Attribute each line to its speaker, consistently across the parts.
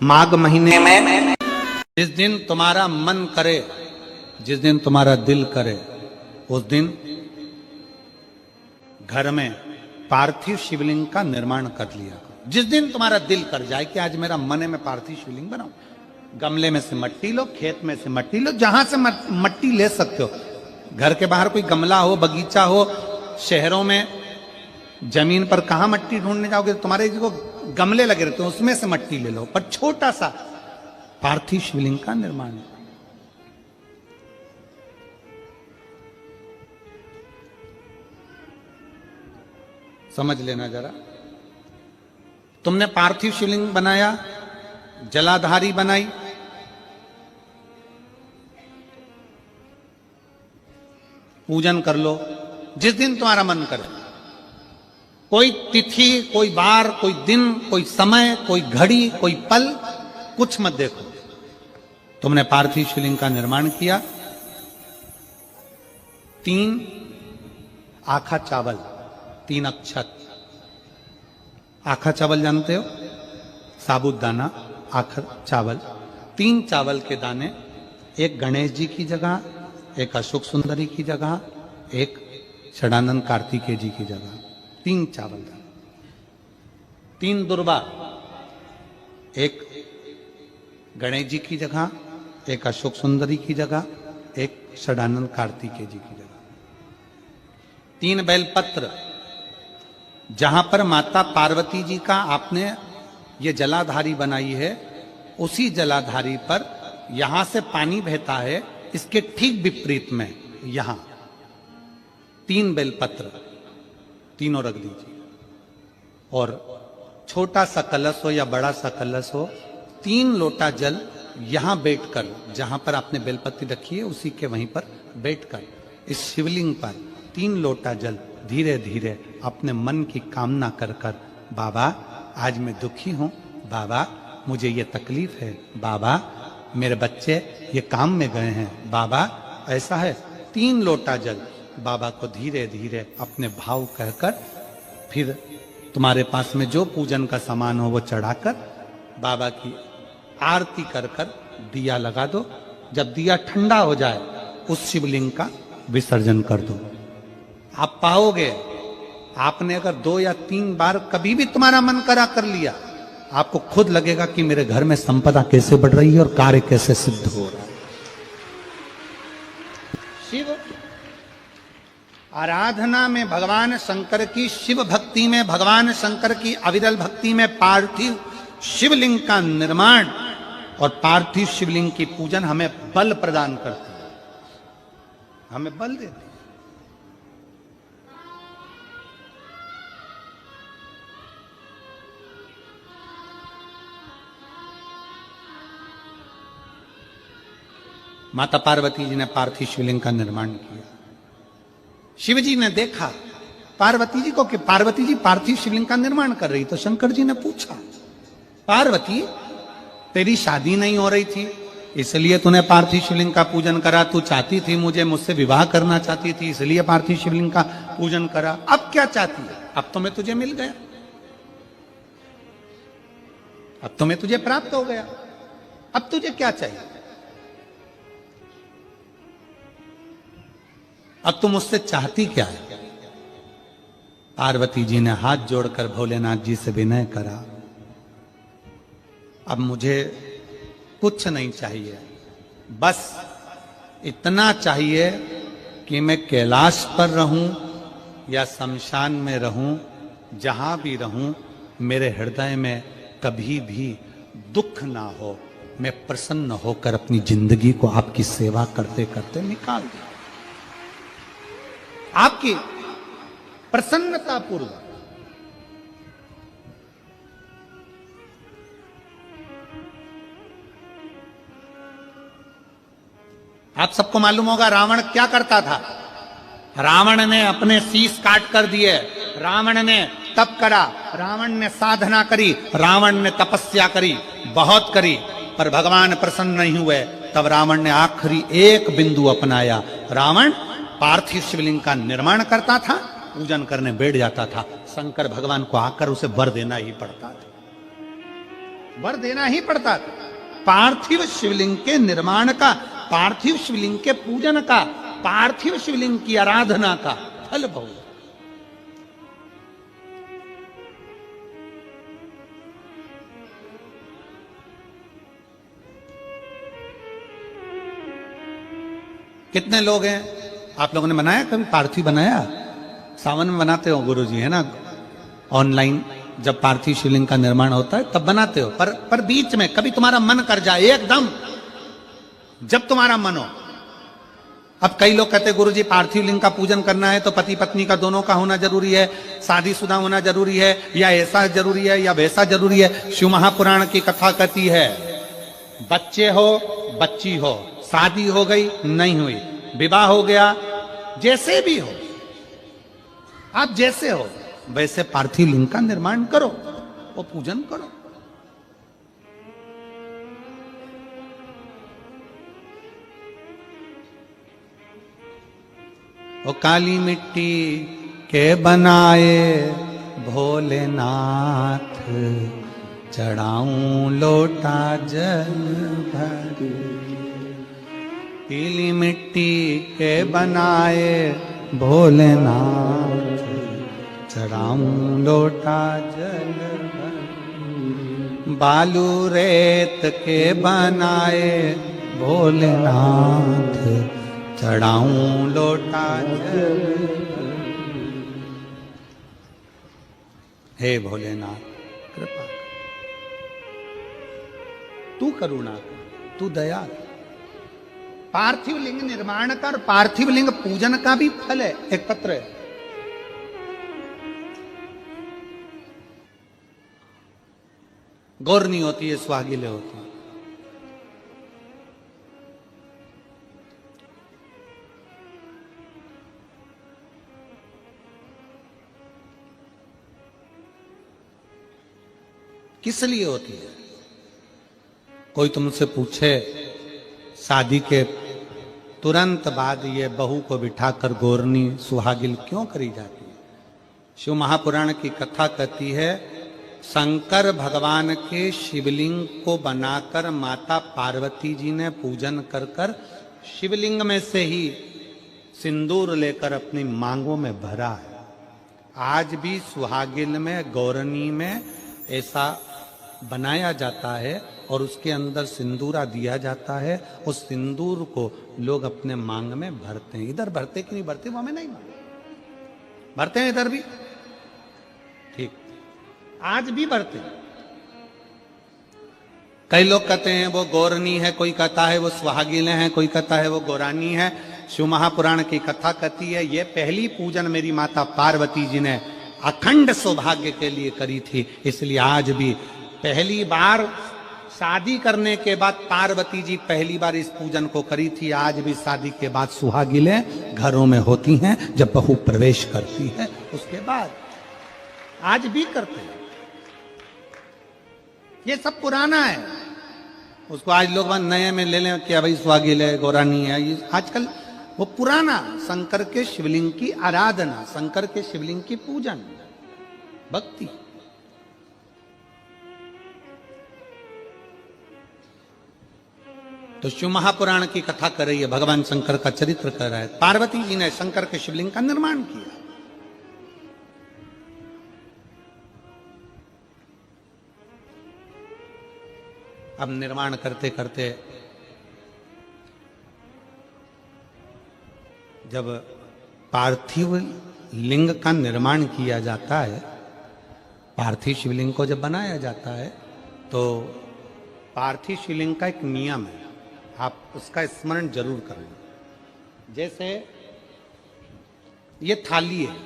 Speaker 1: माघ महीने में जिस दिन तुम्हारा मन करे, जिस दिन तुम्हारा दिल करे, उस दिन घर में पार्थिव शिवलिंग का निर्माण कर लिया करो। जिस दिन तुम्हारा दिल कर जाए कि आज मेरा मन है मैं पार्थिव शिवलिंग बनाऊं, गमले में से मट्टी लो, खेत में से मट्टी लो, जहां से मट्टी ले सकते हो। घर के बाहर कोई गमला हो, बगीचा हो, शहरों में जमीन पर कहां मट्टी ढूंढने जाओगे, तुम्हारे जो गमले लगे रहते हैं उसमें से मट्टी ले लो, पर छोटा सा पार्थिव शिवलिंग का निर्माण। समझ लेना जरा, तुमने पार्थिव शिवलिंग बनाया, जलाधारी बनाई, पूजन कर लो जिस दिन तुम्हारा मन करे। कोई तिथि, कोई बार, कोई दिन, कोई समय, कोई घड़ी, कोई पल, कुछ मत देखो। तुमने पार्थिव शिवलिंग का निर्माण किया। 3 आखा चावल, 3 अक्षत। आखा चावल जानते हो, साबुदाना, आखा चावल। 3 चावल के दाने, एक गणेश जी की जगह, एक अशोक सुंदरी की जगह, एक षडानंद कार्तिकेय जी की जगह। 3 चावल दाने। 3 दुर्वा, एक गणेश जी की जगह, एक अशोक सुंदरी की जगह, एक षडानंद कार्तिकेय जी की जगह। 3 बेलपत्र, जहां पर माता पार्वती जी का आपने ये जलाधारी बनाई है, उसी जलाधारी पर यहां से पानी बहता है, इसके ठीक विपरीत में यहां 3 बेलपत्र, तीनों रख दीजिए। और छोटा सा कलश हो या बड़ा सा कलश हो, 3 लोटा जल यहां बैठकर, जहां पर आपने बेलपत्ती रखी है उसी के वहीं पर बैठकर इस शिवलिंग पर 3 लोटा जल धीरे धीरे अपने मन की कामना कर कर, बाबा आज मैं दुखी हूं, बाबा मुझे ये तकलीफ है, बाबा मेरे बच्चे ये काम में गए हैं, बाबा ऐसा है। 3 लोटा जल बाबा को धीरे धीरे अपने भाव कहकर, फिर तुम्हारे पास में जो पूजन का सामान हो वो चढ़ाकर बाबा की आरती कर कर दिया लगा दो। जब दिया ठंडा हो जाए उस शिवलिंग का विसर्जन कर दो। आप पाओगे, आपने अगर 2 या 3 बार कभी भी तुम्हारा मन करा कर लिया, आपको खुद लगेगा कि मेरे घर में संपदा कैसे बढ़ रही है और कार्य कैसे सिद्ध हो रहा है। शिव आराधना में भगवान शंकर की, शिव भक्ति में भगवान शंकर की अविरल भक्ति में पार्थिव शिवलिंग का निर्माण और पार्थिव शिवलिंग की पूजन हमें बल प्रदान करती है, हमें बल देती है। माता पार्वती जी ने पार्थिव शिवलिंग का निर्माण किया। शिव जी ने देखा पार्वती जी को कि पार्वती जी पार्थिव शिवलिंग का निर्माण कर रही, तो शंकर जी ने पूछा, पार्वती तेरी शादी नहीं हो रही थी इसलिए तूने पार्थिव शिवलिंग का पूजन करा, तू चाहती थी मुझसे विवाह करना चाहती थी इसलिए पार्थिव शिवलिंग का पूजन करा, अब क्या चाहती है? अब तो मैं तुझे मिल गया, अब तो मैं तुझे प्राप्त हो गया, अब तुझे क्या चाहिए? अब तुम मुझसे चाहती क्या है? पार्वती जी ने हाथ जोड़कर भोलेनाथ जी से विनय करा, अब मुझे कुछ नहीं चाहिए, बस इतना चाहिए कि मैं कैलाश पर रहूं या शमशान में रहूं, जहां भी रहूं मेरे हृदय में कभी भी दुख ना हो, मैं प्रसन्न होकर अपनी जिंदगी को आपकी सेवा करते करते निकाल दूं, आपकी प्रसन्नता पूर्वक। आप सबको मालूम होगा रावण क्या करता था। रावण ने अपने शीश काट कर दिए, रावण ने तप करा, रावण ने साधना करी, रावण ने तपस्या करी, बहुत करी, पर भगवान प्रसन्न नहीं हुए। तब रावण ने आखिरी एक बिंदु अपनाया। रावण पार्थिव शिवलिंग का निर्माण करता था, पूजन करने बैठ जाता था, शंकर भगवान को आकर उसे वर देना ही पड़ता था। वर देना ही पड़ता था। पार्थिव शिवलिंग के निर्माण का, पार्थिव शिवलिंग के पूजन का, पार्थिव शिवलिंग की आराधना का फल बहुत। कितने लोग हैं आप लोगों ने बनाया, कभी पार्थिव बनाया? सावन में बनाते हो गुरुजी, है ना? ऑनलाइन जब पार्थिव शिवलिंग का निर्माण होता है तब बनाते हो, पर बीच में कभी तुम्हारा मन कर जाए एकदम, जब तुम्हारा मन हो। अब कई लोग कहते हैं गुरुजी पार्थिव लिंग का पूजन करना है तो पति पत्नी का दोनों का होना जरूरी है, शादीशुदा होना जरूरी है, या ऐसा जरूरी है या वैसा जरूरी है। शिव महापुराण की कथा कहती है बच्चे हो बच्ची हो, शादी हो गई नहीं हुई, विवाह हो गया, जैसे भी हो, आप जैसे हो वैसे पार्थिव लिंग का निर्माण करो, वो पूजन करो। वो काली मिट्टी के बनाए भोलेनाथ, चढ़ाऊं लोटा जल भर। पीली मिट्टी के बनाए भोलेनाथ, चढ़ाऊं लोटा जल भर। बालू रेत के बनाए भोलेनाथ, चढ़ाऊं लोटा जल भर। हे भोलेनाथ कृपा कर, तू करुणा कर, तू दया कर। पार्थिव लिंग निर्माण कर, पार्थिव लिंग पूजन का भी फल है। एक पत्र है, गौर नहीं होती है, सुहागिले होती है। किस लिए होती है? कोई तुमसे पूछे शादी के तुरंत बाद ये बहू को बिठाकर गोरनी सुहागिल क्यों करी जाती है? शिव महापुराण की कथा कहती है शंकर भगवान के शिवलिंग को बनाकर माता पार्वती जी ने पूजन कर कर शिवलिंग में से ही सिंदूर लेकर अपनी मांगों में भरा है। आज भी सुहागिल में, गौरनी में ऐसा बनाया जाता है और उसके अंदर सिंदूरा दिया जाता है। उस सिंदूर को लोग अपने मांग में भरते हैं। इधर भरते कि नहीं भरते वो हमें नहीं मालूम, भरते हैं इधर भी, ठीक, आज भी भरते हैं। कई लोग कहते हैं वो गौरनी है, कोई कहता है वो सुहागिन है, कोई कहता है वो गौरानी है। शिव महापुराण की कथा कहती है ये पहली पूजन मेरी माता पार्वती जी ने अखंड सौभाग्य के लिए करी थी, इसलिए आज भी पहली बार शादी करने के बाद पार्वती जी पहली बार इस पूजन को करी थी। आज भी शादी के बाद सुहागिलें घरों में होती हैं, जब बहू प्रवेश करती है उसके बाद आज भी करते हैं। ये सब पुराना है, उसको आज लोग नए में ले लें कि भाई सुहागिल है, गौरानी है। ये आजकल वो पुराना शंकर के शिवलिंग की आराधना, शंकर के शिवलिंग की पूजन, भक्ति। तो शिव महापुराण की कथा कर रही है, भगवान शंकर का चरित्र कर रहा है। पार्वती जी ने शंकर के शिवलिंग का निर्माण किया। अब निर्माण करते करते जब पार्थिव लिंग का निर्माण किया जाता है, पार्थिव शिवलिंग को जब बनाया जाता है तो पार्थिव शिवलिंग का एक नियम है, आप उसका स्मरण जरूर करना। जैसे ये थाली है,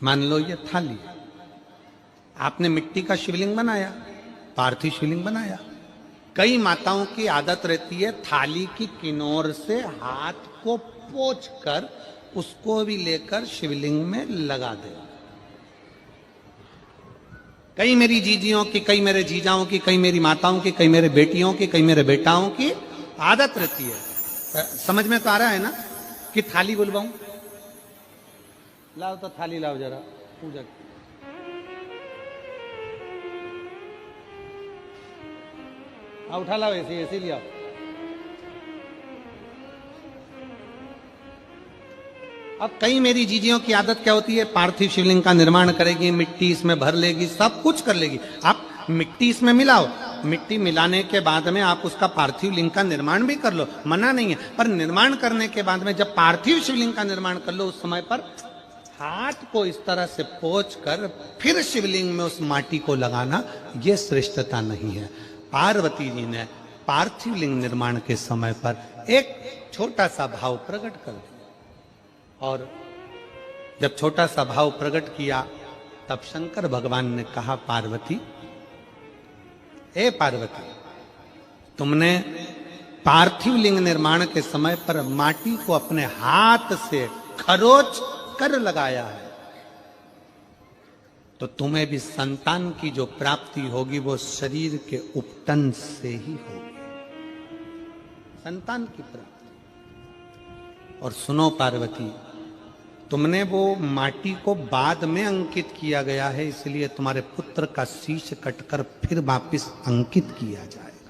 Speaker 1: मान लो ये थाली है, आपने मिट्टी का शिवलिंग बनाया, पार्थिव शिवलिंग बनाया। कई माताओं की आदत रहती है थाली की किनोर से हाथ को पोंछकर उसको भी लेकर शिवलिंग में लगा दे। कई मेरी जीजियों की, कई मेरे जीजाओं की, कई मेरी माताओं की, कई मेरे बेटियों की, कई मेरे बेटाओं की आदत रहती है। समझ में तो आ रहा है ना कि थाली बुलवाऊं? लाओ तो थाली लाओ जरा पूजा की। उठा लाओ, ऐसे ऐसे लिया। अब कई मेरी जीजियों की आदत क्या होती है, पार्थिव शिवलिंग का निर्माण करेगी, मिट्टी इसमें भर लेगी, सब कुछ कर लेगी। आप मिट्टी इसमें मिलाओ, मिट्टी मिलाने के बाद में आप उसका पार्थिव लिंग का निर्माण भी कर लो, मना नहीं है। पर निर्माण करने के बाद में जब पार्थिव शिवलिंग का निर्माण कर लो, उस समय पर हाथ को इस तरह से पोंछ कर फिर शिवलिंग में उस माटी को लगाना, यह श्रेष्ठता नहीं है। पार्वती जी ने पार्थिव लिंग निर्माण के समय पर एक छोटा सा भाव प्रकट कर दिया, और जब छोटा सा भाव प्रकट किया तब शंकर भगवान ने कहा, पार्वती, ए पार्वती, तुमने पार्थिव लिंग निर्माण के समय पर माटी को अपने हाथ से खरोच कर लगाया है, तो तुम्हें भी संतान की जो प्राप्ति होगी वो शरीर के उपटन से ही होगी, संतान की प्राप्ति। और सुनो पार्वती, तुमने वो माटी को बाद में अंकित किया गया है, इसलिए तुम्हारे पुत्र का शीश कटकर फिर वापिस अंकित किया जाएगा।